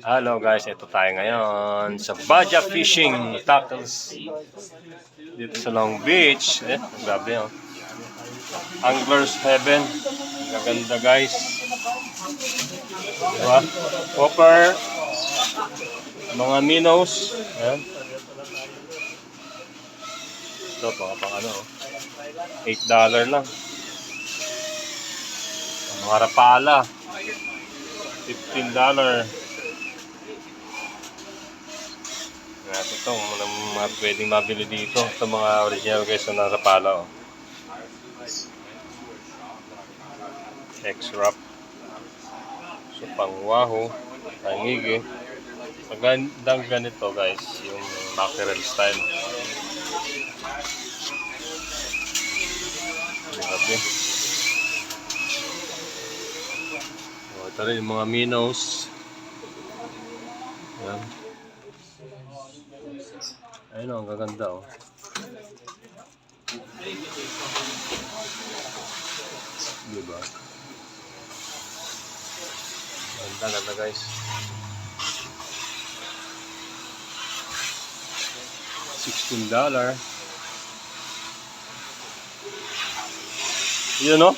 Hello guys, ito tayo ngayon sa Baja Fishing Tackles dito sa Long Beach. Grabe oh. Anglers Heaven. Gaganda guys. Diba? Popper. Mga minnows. Ayan. Ito, mga pang ano. $8 lang. Mga rapala. $15. Ito mga pwedeng mabili dito sa mga original guys na rapala. Oh. X-Wrap. So pangwaho. Pangigi. Magandang ganito guys. Yung mackerel style. Grabe. Oh, ito rin yung mga minnows. Ayan. Ayun o, ang gaganda o. Diba? Ganda guys. $16. Yun o.